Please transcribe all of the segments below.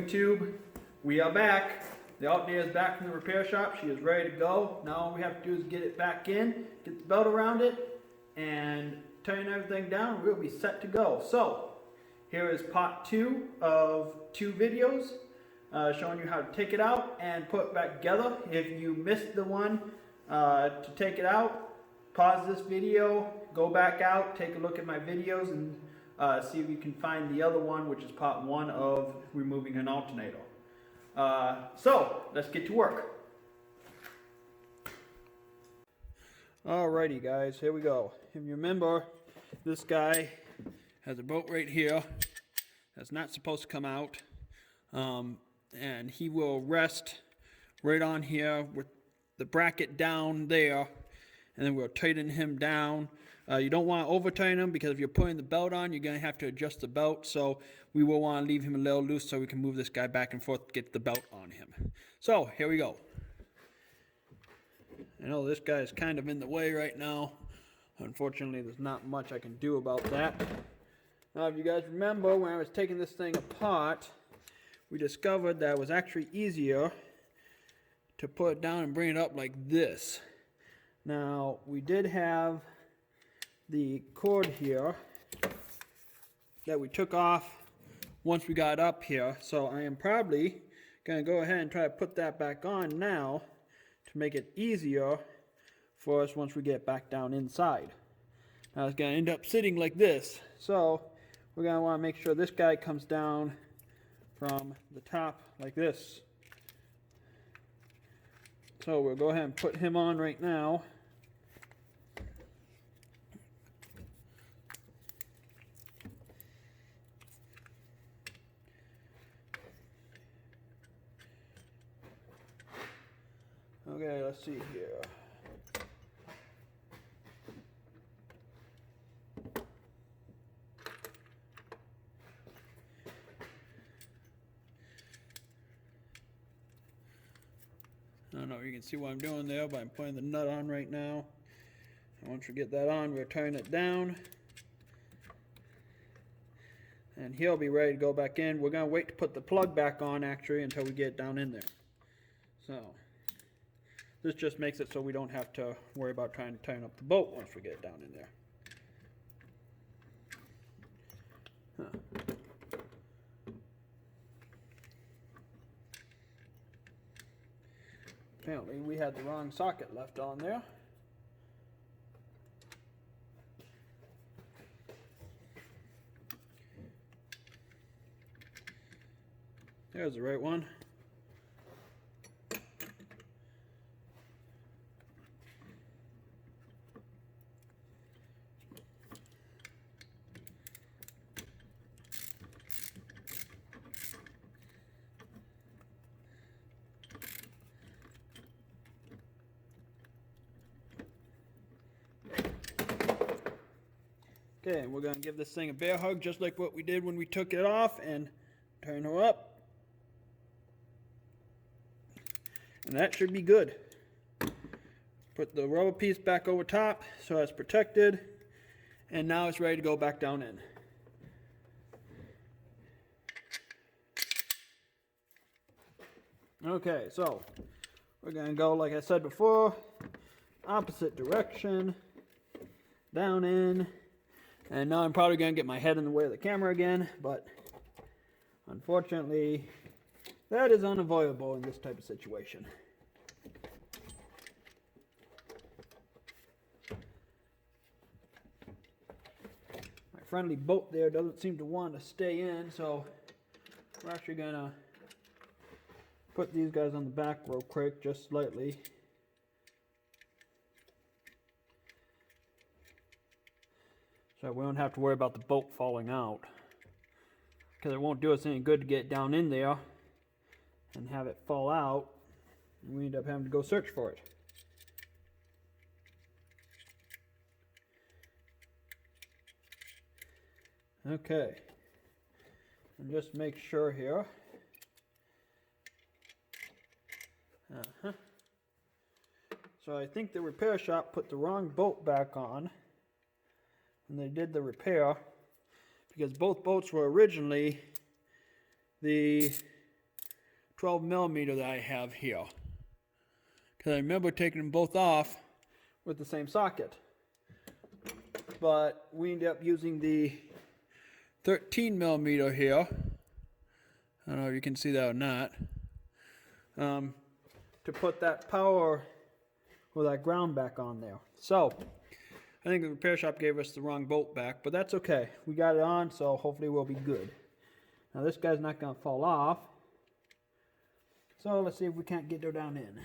YouTube, we are back. The Alternator is back from the repair shop. She is ready to go. Now all we have to do is get it back in, get the belt around it, and tighten everything down. We'll be set to go. So, here is part 2 of 2 videos showing you how to take it out and put it back together. If you missed the one to take it out, pause this video, go back out, take a look at my videos, and see if you can find the other one, which is part 1 of removing an alternator. So, let's get to work. Alrighty guys, here we go. If you remember, this guy has a bolt right here that's not supposed to come out. And he will rest right on here with the bracket down there, and then we'll tighten him down. You don't want to over tighten him, because if you're putting the belt on, you're going to have to adjust the belt, so we will want to leave him a little loose so we can move this guy back and forth to get the belt on him. So here we go. I know this guy is kind of in the way right now. Unfortunately, there's not much I can do about that. Now, if you guys remember, when I was taking this thing apart, we discovered that it was actually easier to put it down and bring it up like this. Now, we did have the cord here that we took off once we got up here, so I am probably going to go ahead and try to put that back on now to make it easier for us once we get back down inside. Now it's going to end up sitting like this, so we're going to want to make sure this guy comes down from the top like this. So we'll go ahead and put him on right now. Okay, let's see here. I don't know if you can see what I'm doing there, but I'm putting the nut on right now. And once we get that on, we'll turn it down. And he'll be ready to go back in. We're going to wait to put the plug back on, actually, until we get it down in there. So, this just makes it so we don't have to worry about trying to tighten up the bolt once we get it down in there. Apparently we had the wrong socket left on there. There's the right one. Okay, and we're going to give this thing a bear hug just like what we did when we took it off, and turn her up. And that should be good. Put the rubber piece back over top so it's protected, and now it's ready to go back down in. Okay, so we're going to go, like I said before, opposite direction, down in. And now I'm probably going to get my head in the way of the camera again, but unfortunately, that is unavoidable in this type of situation. My friendly bolt there doesn't seem to want to stay in, so we're actually going to put these guys on the back real quick, just slightly. So we don't have to worry about the bolt falling out, because it won't do us any good to get down in there and have it fall out, and we end up having to go search for it. Okay, and just make sure here. So I think the repair shop put the wrong bolt back on when they did the repair, because both bolts were originally the 12 millimeter that I have here. Because I remember taking them both off with the same socket. But we ended up using the 13 millimeter here. I don't know if you can see that or not. To put that power or that ground back on there. So, I think the repair shop gave us the wrong bolt back, but that's okay. We got it on, so hopefully we'll be good. Now this guy's not going to fall off. So let's see if we can't get her down in.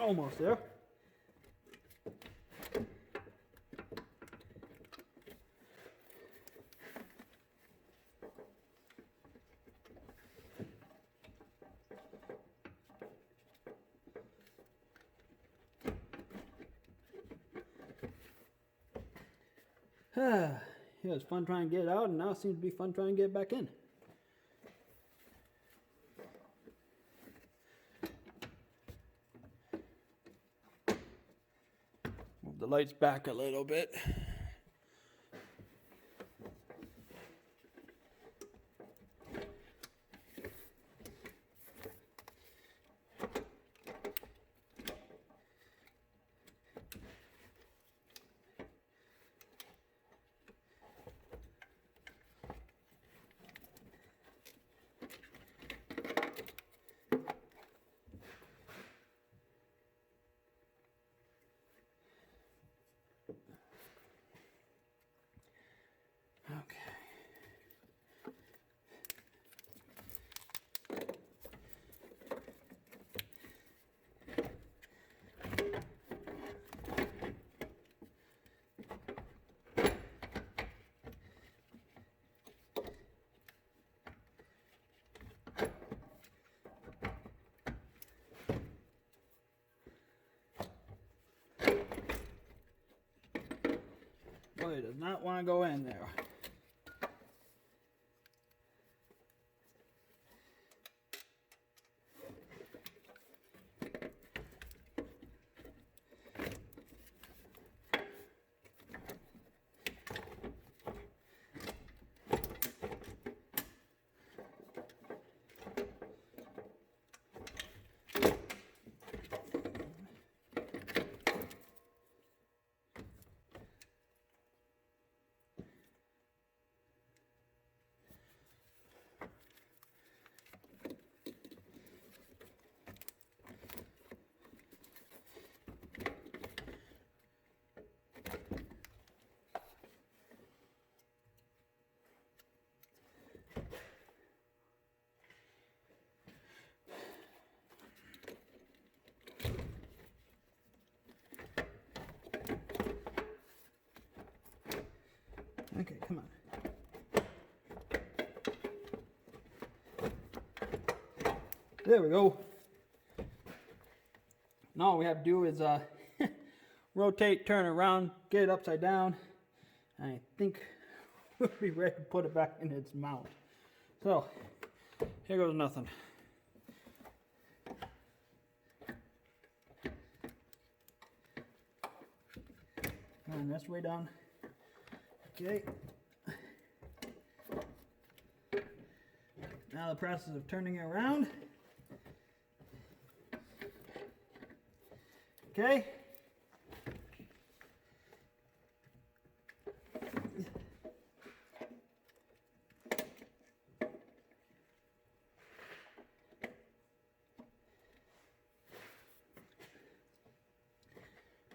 Almost there. It was fun trying to get it out, and now it seems to be fun trying to get it back in. Move the lights back a little bit. Okay. Boy, it does not want to go in there. Okay, come on. There we go. Now all we have to do is rotate, turn it around, get it upside down. I think we'll be ready to put it back in its mount. So, here goes nothing. And this way down. Okay. Now the process of turning it around. Okay.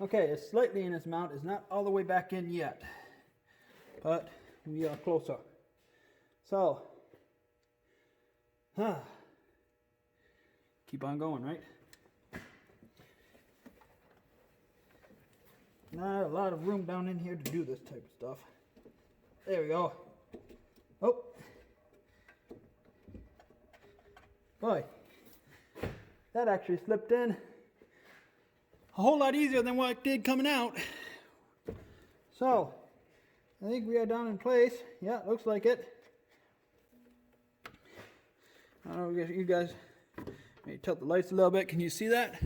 Okay, it's slightly in its mount. It's not all the way back in yet, but we are closer. So, keep on going, right? Not a lot of room down in here to do this type of stuff. There we go. Oh. Boy, that actually slipped in. a whole lot easier than what it did coming out. So, I think we are down in place. Yeah, looks like it. I don't know if you guys, maybe tilt the lights a little bit. Can you see that?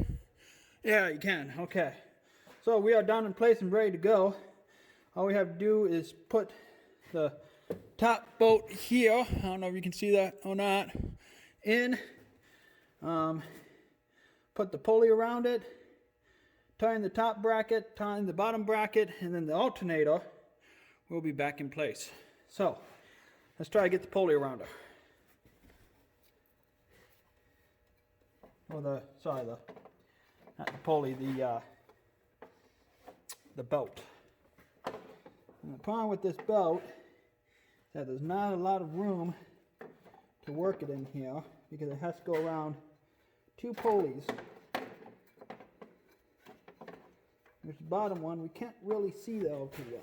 Yeah, you can. Okay. So we are down in place and ready to go. All we have to do is put the top bolt here. I don't know if you can see that or not. In. Put the pulley around it. Tighten the top bracket. Tighten the bottom bracket. And then the alternator will be back in place. So let's try to get the pulley around her. Or not the pulley, the belt. And the problem with this belt is that there's not a lot of room to work it in here because it has to go around two pulleys. There's the bottom one, we can't really see that all too well.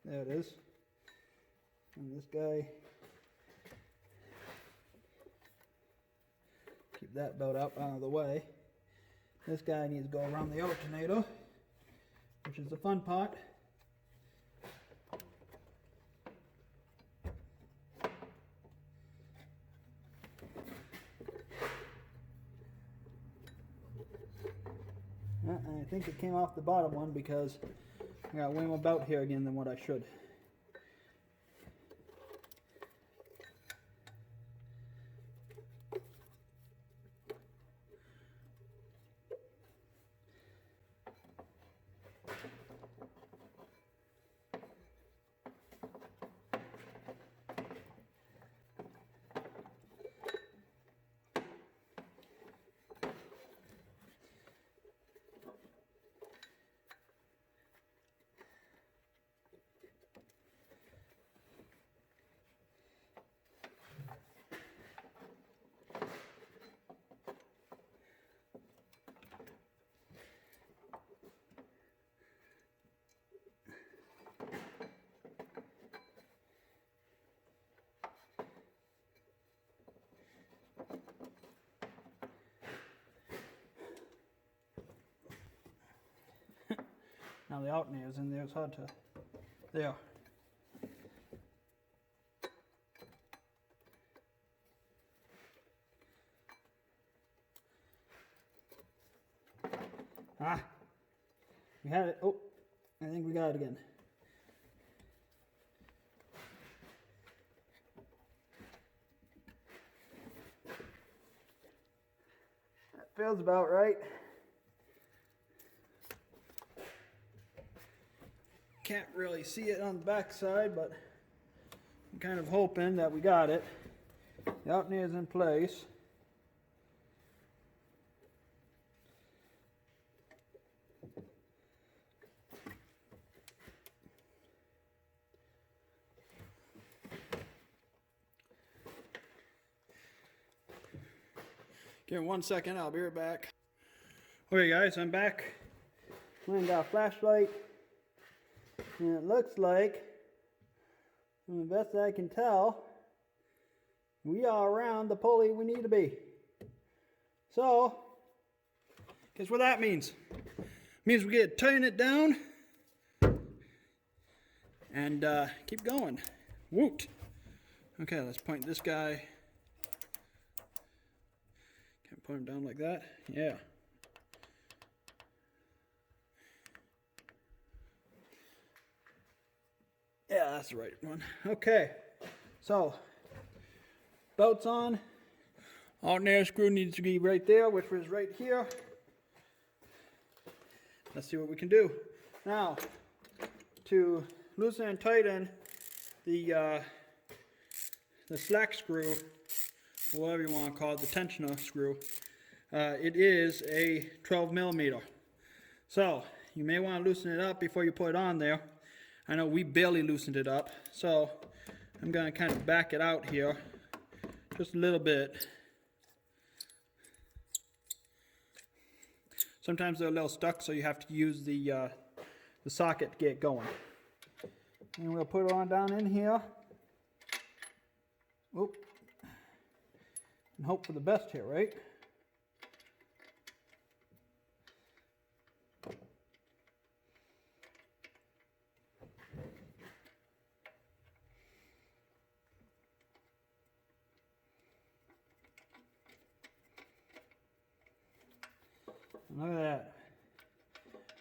There it is. And this guy, keep that belt up out of the way. This guy needs to go around the alternator, which is the fun part. I think it came off the bottom one because I got way more belt here again than what I should. Now the alternator's in there, it's hard to, there. Ah, we had it. Oh, I think we got it again. That feels about right. Can't really see it on the back side, but I'm kind of hoping that we got it. The alternator's in place. Give me 1 second, I'll be right back. Okay guys, I'm back. I got a flashlight. And it looks like, from the best I can tell, we are around the pulley we need to be. So, guess what that means? It means we get to tighten it down and keep going. Woot! Okay, let's point this guy. Can I point him down like that? Yeah. Yeah, that's the right one. Okay, so belt's on. Alternator screw needs to be right there, which was right here. Let's see what we can do. Now, to loosen and tighten the slack screw, or whatever you want to call it, the tensioner screw, it is a 12 millimeter. So you may want to loosen it up before you put it on there. I know we barely loosened it up, so I'm going to kind of back it out here just a little bit. Sometimes they're a little stuck, so you have to use the socket to get going. And we'll put it on down in here. Oop. And hope for the best here, right? Look at that.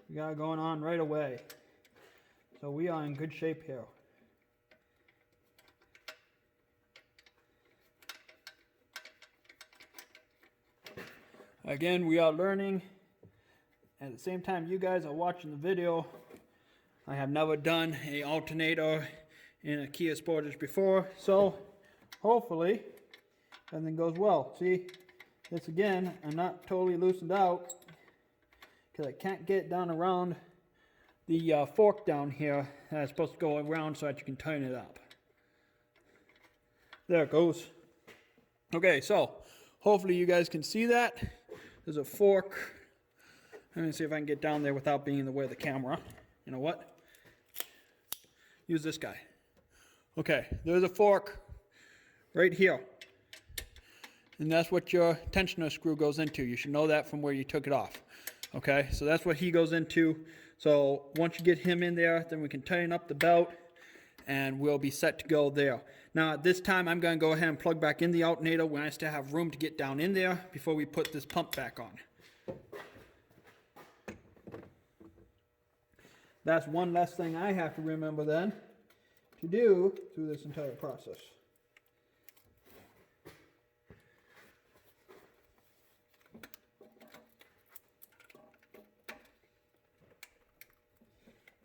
We got it going on right away. So we are in good shape here. Again, we are learning. At the same time you guys are watching the video, I have never done an alternator in a Kia Sportage before, so hopefully everything goes well. See, this again, I'm not totally loosened out because I can't get down around the fork down here that's supposed to go around so that you can tighten it up. There it goes. Okay, so hopefully you guys can see that. There's a fork. Let me see if I can get down there without being in the way of the camera. You know what? Use this guy. Okay, there's a fork right here. And that's what your tensioner screw goes into. You should know that from where you took it off. Okay, so that's what he goes into. So once you get him in there, then we can tighten up the belt and we'll be set to go there. Now at this time, I'm going to go ahead and plug back in the alternator when I still have room to get down in there before we put this pump back on. That's one less thing I have to remember then to do through this entire process.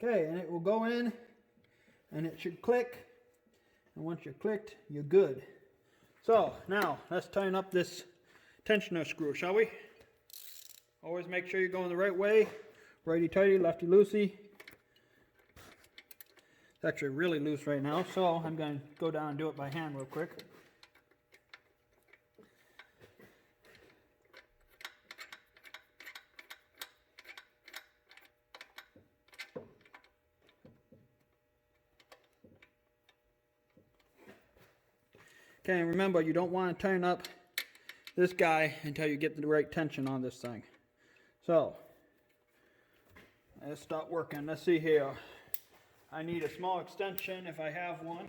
Okay, and it will go in and it should click, and once you're clicked, you're good. So now let's tighten up this tensioner screw, shall we? Always make sure you're going the right way. Righty tighty, lefty loosey. It's actually really loose right now, so I'm going to go down and do it by hand real quick. Okay, and remember, you don't want to tighten up this guy until you get the right tension on this thing. So, let's start working. Let's see here. I need a small extension if I have one.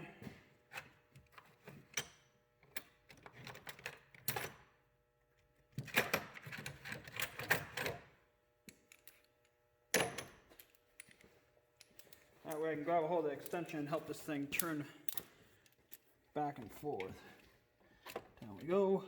That way I can grab a hold of the extension and help this thing turn back and forth. Down we go.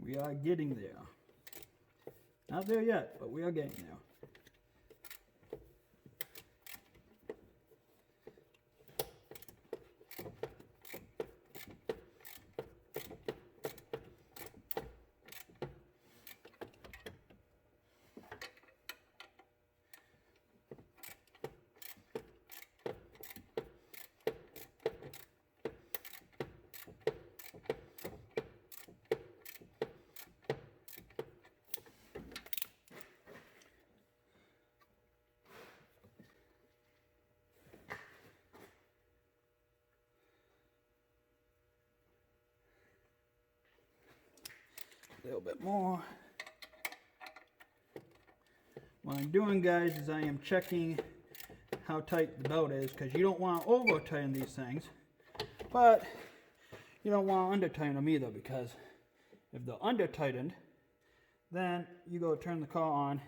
We are getting there. Not there yet, but we are getting there. A little bit more. What I'm doing, guys, is I am checking how tight the belt is, because you don't want to over tighten these things, but you don't want to under tighten them either, because if they're under tightened, then you go turn the car on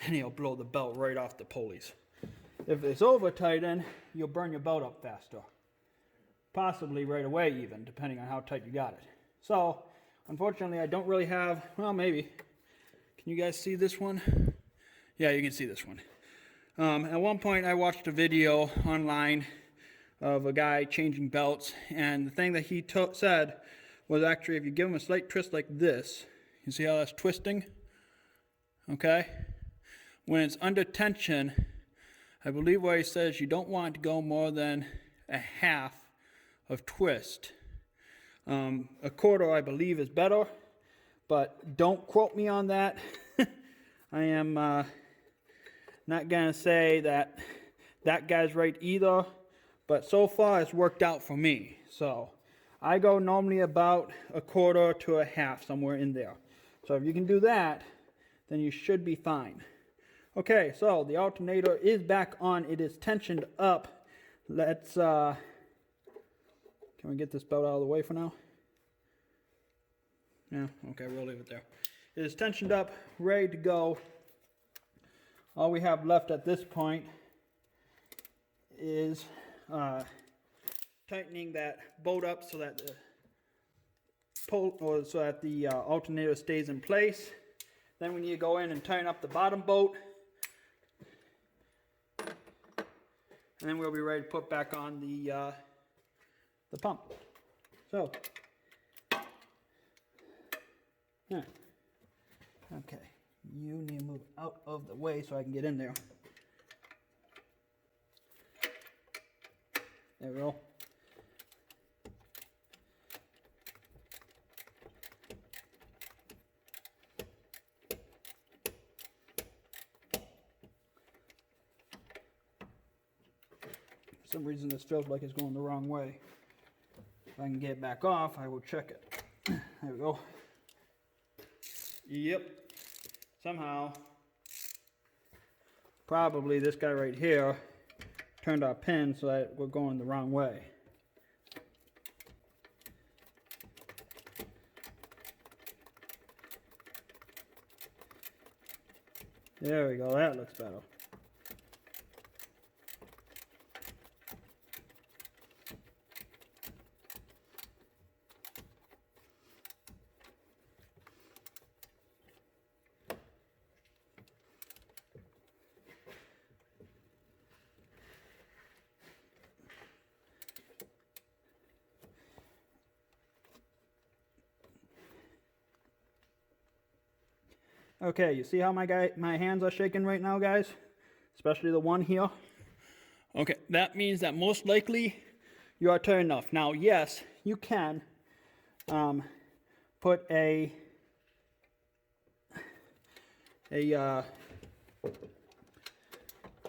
and you'll blow the belt right off the pulleys. If it's over tightened, you'll burn your belt up faster, possibly right away even, depending on how tight you got it. So unfortunately, I don't really have, well, maybe. Can you guys see this one? Yeah, you can see this one. At one point I watched a video online of a guy changing belts, and the thing that he said was actually if you give him a slight twist like this, you see how that's twisting? Okay? When it's under tension, I believe what he says, you don't want to go more than a half of twist. A quarter, I believe, is better, but don't quote me on that. I am not going to say that that guy's right either, but so far it's worked out for me. So I go normally about a quarter to a half, somewhere in there. So if you can do that, then you should be fine. Okay, so the alternator is back on. It is tensioned up. Let's, can we get this belt out of the way for now? Yeah, okay, we'll leave it there. It is tensioned up, ready to go. All we have left at this point is tightening that bolt up so that the alternator stays in place. Then we need to go in and tighten up the bottom bolt, and then we'll be ready to put back on the pump. So, yeah. Okay, you need to move out of the way so I can get in there. There we go. For some reason this feels like it's going the wrong way. If I can get it back off, I will check it. There we go. Yep. Somehow, probably this guy right here turned our pin so that we're going the wrong way. There we go, that looks better. Okay, you see how my hands are shaking right now, guys? Especially the one here. Okay, that means that most likely you are tight enough. Now, yes, you can put a oh,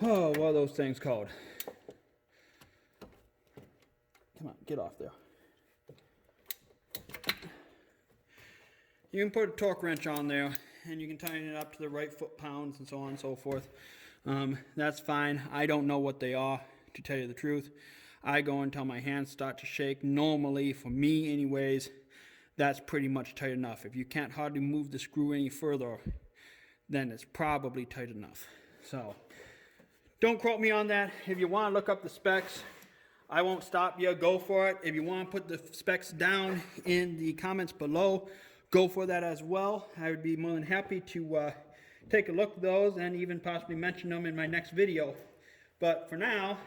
what are those things called? Come on, get off there. You can put a torque wrench on there, and you can tighten it up to the right foot-pounds and so on and so forth. That's fine. I don't know what they are, to tell you the truth. I go until my hands start to shake. Normally, for me anyways, that's pretty much tight enough. If you can't hardly move the screw any further, then it's probably tight enough. So, don't quote me on that. If you want to look up the specs, I won't stop you. Go for it. If you want to put the specs down in the comments below, go for that as well. I would be more than happy to take a look at those and even possibly mention them in my next video. But for now,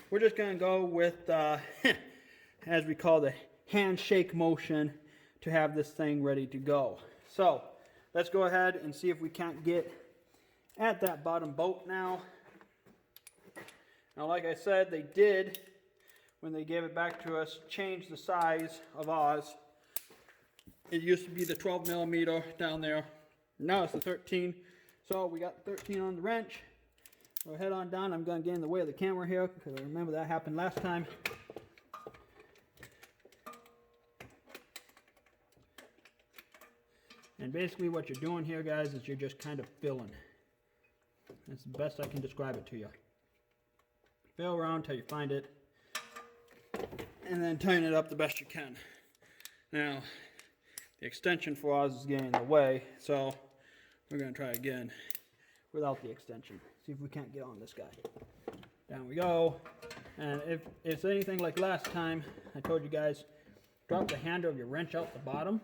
we're just going to go with, as we call the handshake motion, to have this thing ready to go. So, let's go ahead and see if we can't get at that bottom bolt now. Now, like I said, they did, when they gave it back to us, change the size of ours. It used to be the 12 millimeter down there. Now it's the 13. So we got 13 on the wrench. We'll head on down. I'm going to get in the way of the camera here because I remember that happened last time. And basically what you're doing here, guys, is you're just kind of filling. That's the best I can describe it to you. Fill around until you find it. And then tighten it up the best you can. Now, the extension for ours is getting in the way, so we're going to try again without the extension. See if we can't get on this guy. Down we go. And if it's anything like last time, I told you guys, drop the handle of your wrench out the bottom.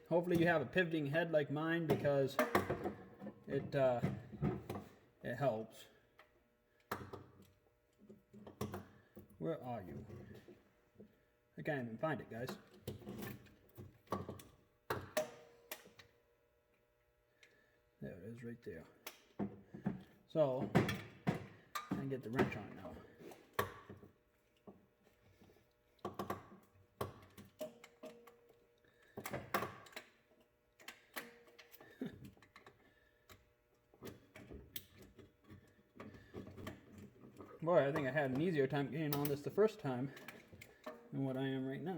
Hopefully you have a pivoting head like mine, because it helps. Where are you? I can't even find it, guys. There it is, right there. So, I can get the wrench on now. Boy, I think I had an easier time getting on this the first time than what I am right now.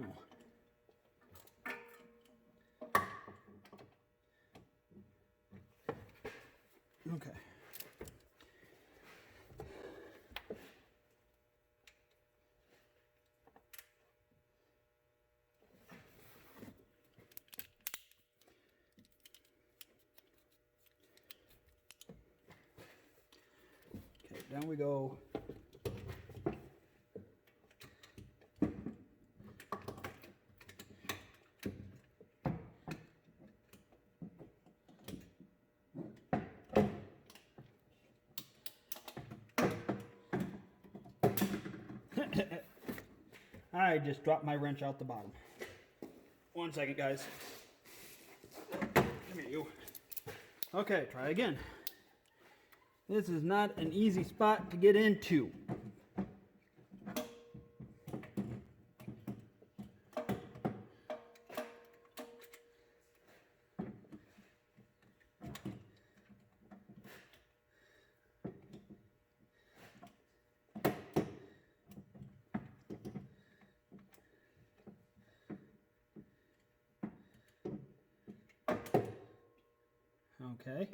Okay. Okay, down we go. I just dropped my wrench out the bottom. 1 second, guys. Come here, you. Okay, try again. This is not an easy spot to get into. Okay.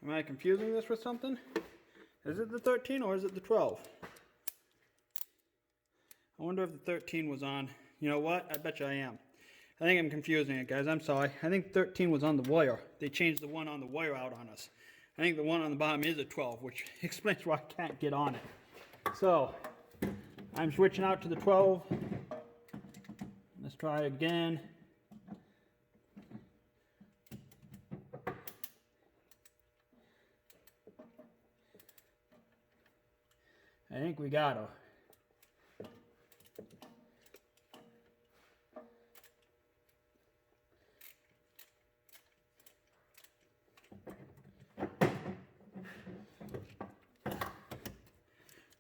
Am I confusing this with something? Is it the 13 or is it the 12? I wonder if the 13 was on. You know what? I bet you I am. I think I'm confusing it, guys. I'm sorry. I think 13 was on the wire. They changed the one on the wire out on us. I think the one on the bottom is a 12, which explains why I can't get on it. So, I'm switching out to the 12. Let's try again. I think we got her.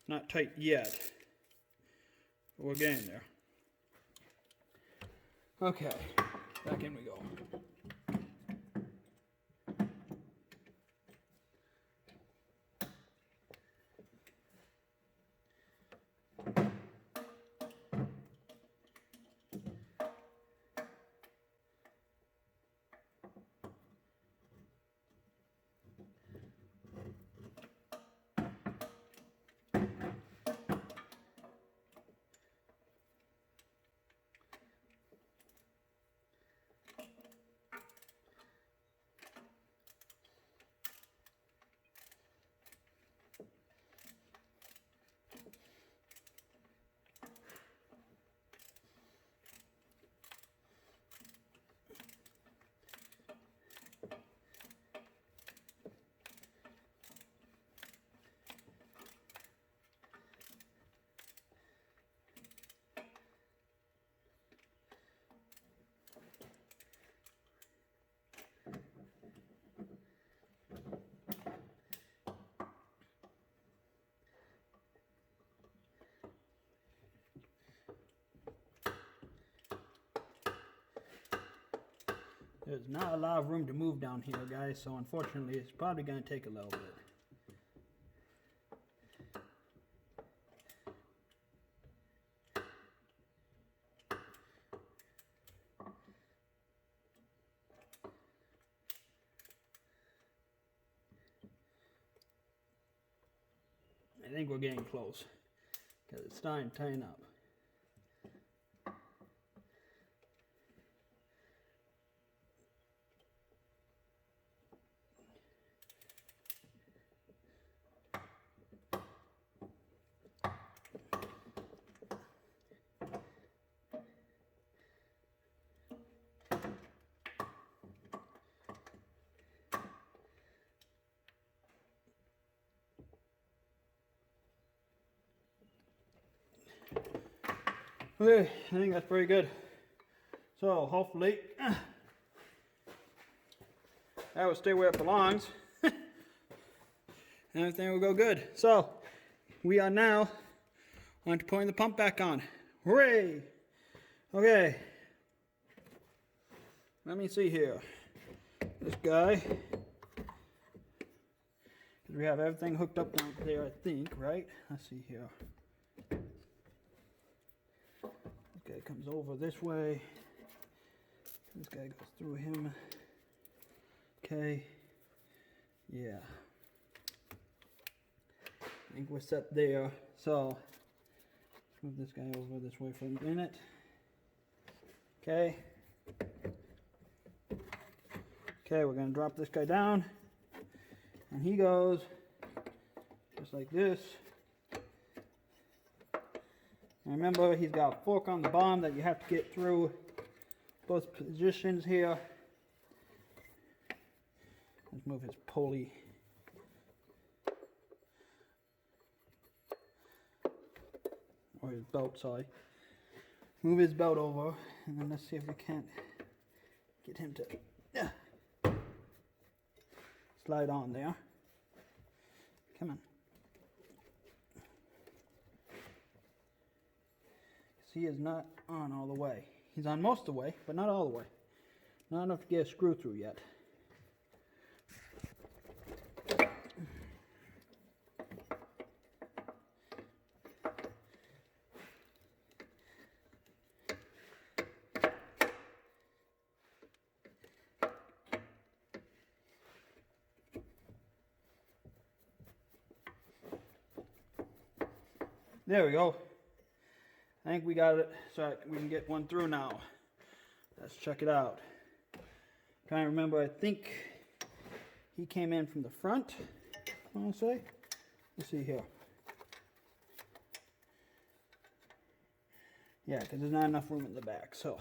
Not tight yet, but we're getting there. Okay, back in we go. There's not a lot of room to move down here, guys, so unfortunately it's probably going to take a little bit. I think we're getting close, because it's starting to tighten up. Okay, I think that's pretty good. So hopefully that will stay where it belongs. And everything will go good. So we are now on to putting the pump back on. Hooray! Okay. Let me see here. This guy. We have everything hooked up down there, I think, right? Let's see here. This guy comes over this way. This guy goes through him. Okay. Yeah. I think we're set there. So, let's move this guy over this way for a minute. Okay. Okay, we're going to drop this guy down. And he goes just like this. And remember, he's got a fork on the bottom that you have to get through both positions here. Let's move his pulley. Or his belt, sorry. Move his belt over, and then let's see if we can't get him to slide on there. Come on. He is not on all the way. He's on most of the way, but not all the way. Not enough to get a screw through yet. There we go. I think we got it so we can get one through now. Let's check it out. Trying to remember, I think he came in from the front, I want to say. Let's see here. Yeah, because there's not enough room in the back. So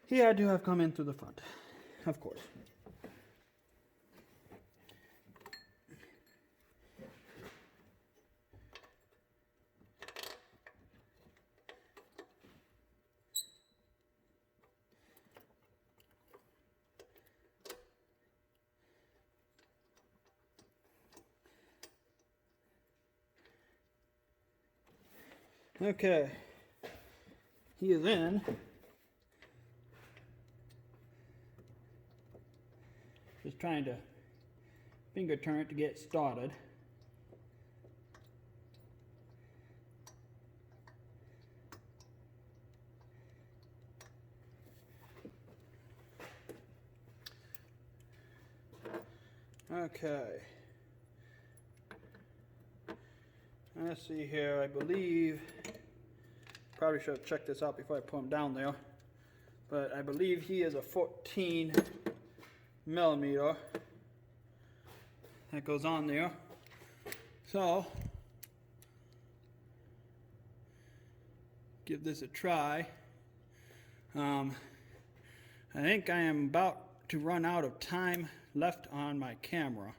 he had to have come in through the front, of course. Okay, he is in. Just trying to finger turn it to get started. Okay. Let's see here, I believe, probably should have checked this out before I put him down there, but I believe he is a 14 millimeter that goes on there. So, give this a try. I think I am about to run out of time left on my camera.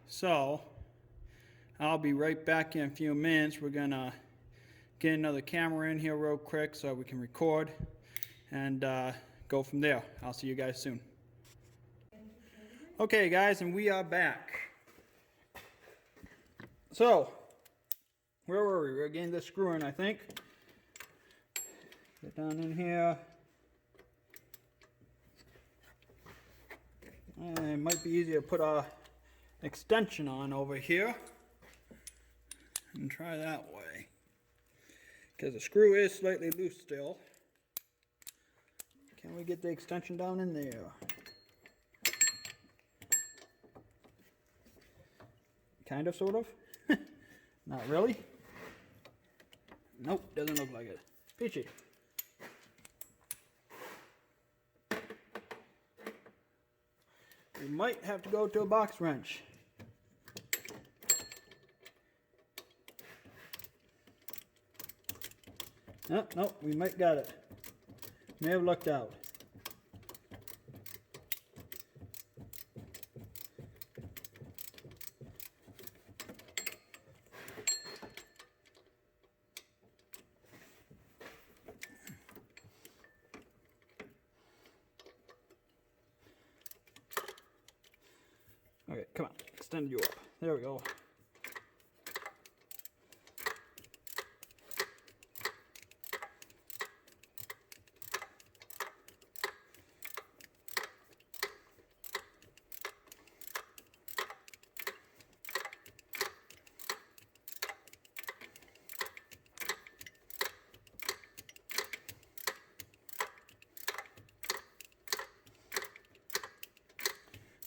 So, I'll be right back in a few minutes. We're gonna get another camera in here real quick so we can record and go from there. I'll see you guys soon. Okay guys, and we are back. So, where were we? We're getting this screw in, I think. Get down in here. And it might be easier to put a extension on over here. And try that way, because the screw is slightly loose still. Can we get the extension down in there? Kind of, sort of. Not really. Nope, doesn't look like it. Peachy. We might have to go to a box wrench. No, we might got it. May have lucked out. extend you up. There we go.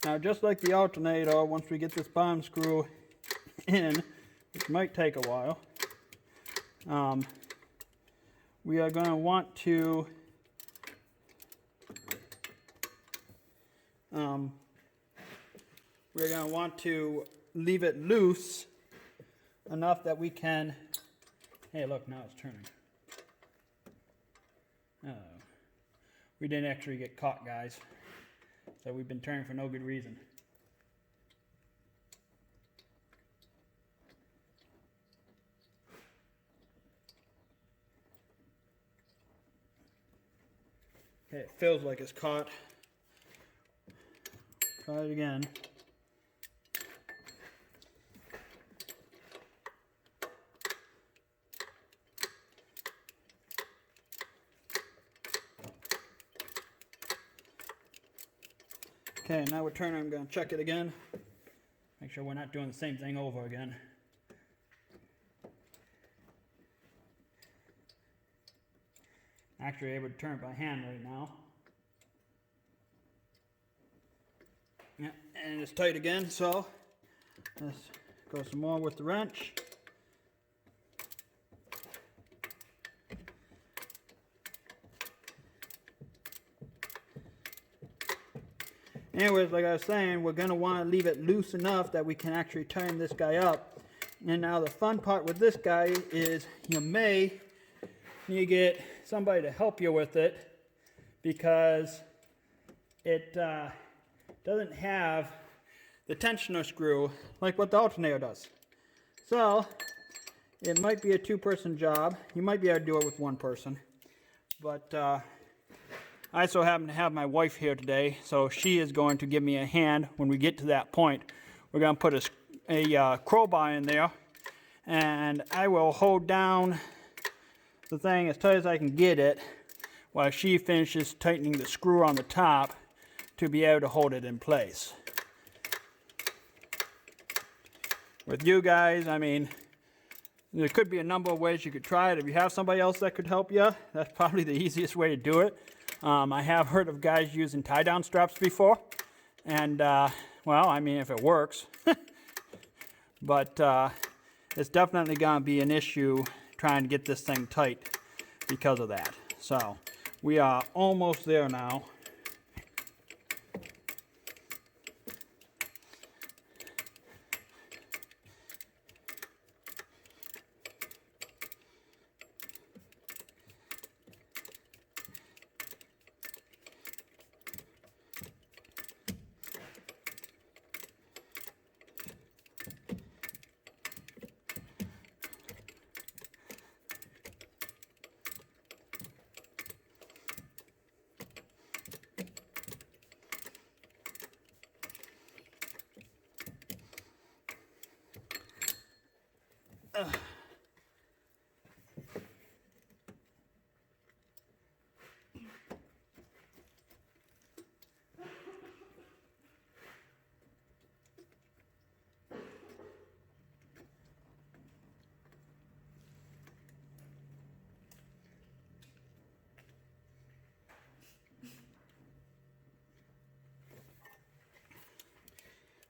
Now, just like the alternator, once we get this bottom screw in, which might take a while, we are going to want to leave it loose enough that we can. Hey, look, now it's turning. We didn't actually get caught, guys. So we've been turning for no good reason. Okay, it feels like it's caught. Try it again. Okay, now we're turning. I'm going to check it again. Make sure we're not doing the same thing over again. Actually able to turn it by hand right now. Yeah, and it's tight again, so let's go some more with the wrench. Anyways, like I was saying, we're going to want to leave it loose enough that we can actually turn this guy up. And now the fun part with this guy is you may need to get somebody to help you with it because it doesn't have the tensioner screw like what the alternator does. So it might be a two-person job. You might be able to do it with one person. But I so happen to have my wife here today, so she is going to give me a hand when we get to that point. We're going to put a crowbar in there, and I will hold down the thing as tight as I can get it while she finishes tightening the screw on the top to be able to hold it in place. With you guys, I mean, there could be a number of ways you could try it. If you have somebody else that could help you, that's probably the easiest way to do it. I have heard of guys using tie-down straps before, and well, I mean, if it works. But it's definitely going to be an issue trying to get this thing tight because of that. So we are almost there now.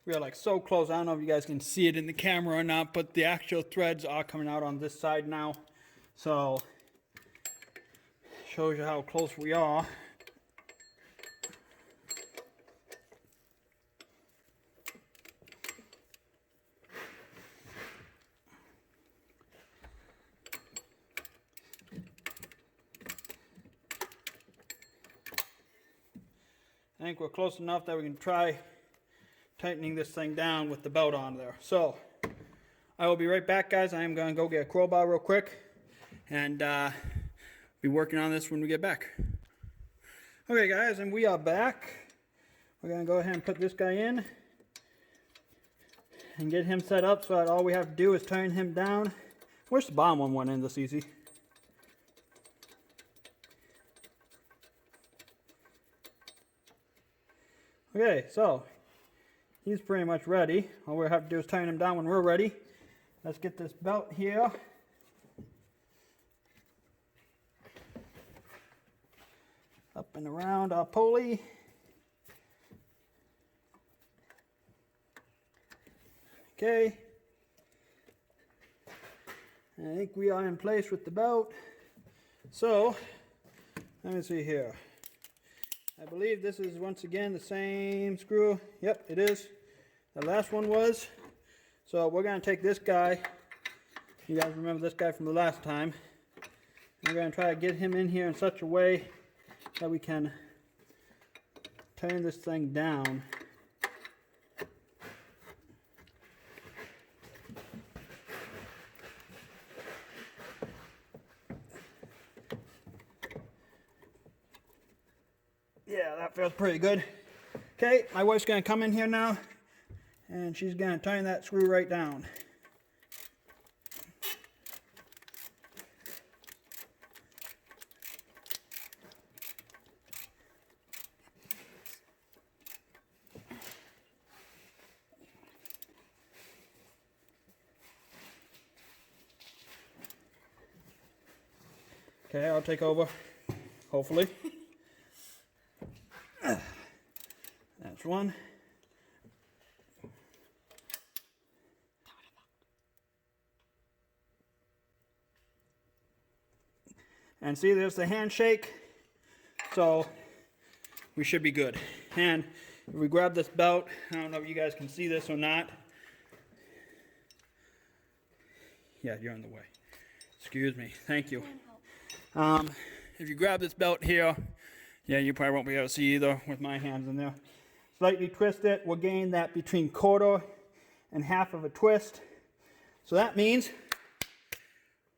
We are like so close. I don't know if you guys can see it in the camera or not, but the actual threads are coming out on this side now. So, shows you how close we are. I think we're close enough that we can try tightening this thing down with the belt on there. So I will be right back, guys. I am going to go get a crowbar real quick and be working on this when we get back. Okay, guys, and we are back. We're going to go ahead and put this guy in. and get him set up so that all we have to do is turn him down. Wish the bottom one went in this easy. Okay, so he's pretty much ready. All we have to do is turn him down when we're ready. Let's get this belt here. Up and around our pulley. Okay. I think we are in place with the belt. So, let me see here. I believe this is once again the same screw. Yep, it is. The last one was. So we're going to take this guy. You guys remember this guy from the last time. We're going to try to get him in here in such a way that we can turn this thing down. Yeah, that feels pretty good. Okay, my wife's going to come in here now, and she's going to turn that screw right down. Okay, I'll take over, hopefully. That's one. And see, there's the handshake. So we should be good. And if we grab this belt, I don't know if you guys can see this or not. Yeah, you're in the way. Excuse me. Thank you. If you grab this belt here, yeah, you probably won't be able to see either with my hands in there. Slightly twist it. We'll gain that between quarter and half of a twist. So that means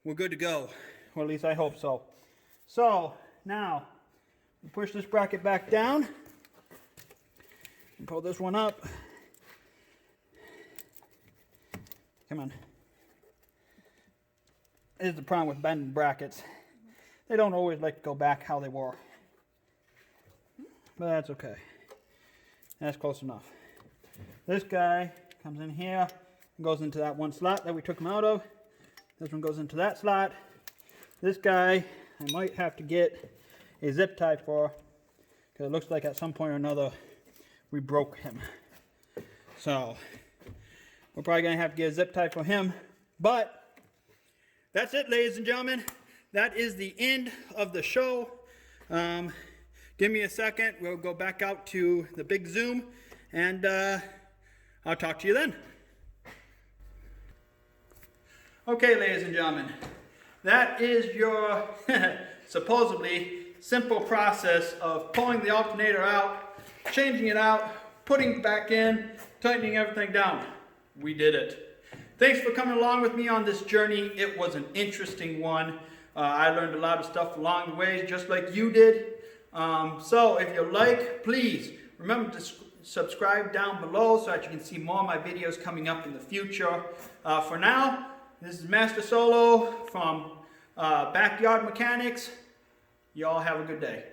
we're good to go. Or at least I hope so. So now we push this bracket back down and pull this one up. Come on. This is the problem with bending brackets. They don't always like to go back how they were. But that's okay. That's close enough. This guy comes in here and goes into that one slot that we took him out of. This one goes into that slot. This guy, I might have to get a zip tie for, because it looks like at some point or another we broke him. So we're probably going to have to get a zip tie for him. But that's it, ladies and gentlemen. That is the end of the show. Give me a second. We'll go back out to the big zoom, and I'll talk to you then. Okay, ladies and gentlemen, that is your supposedly simple process of pulling the alternator out, changing it out, putting it back in, tightening everything down. We did it. Thanks for coming along with me on this journey. It was an interesting one. I learned a lot of stuff along the way, just like you did. So if you like, please remember to subscribe down below so that you can see more of my videos coming up in the future. For now, this is Master Solo from Backyard Mechanics. You all have a good day.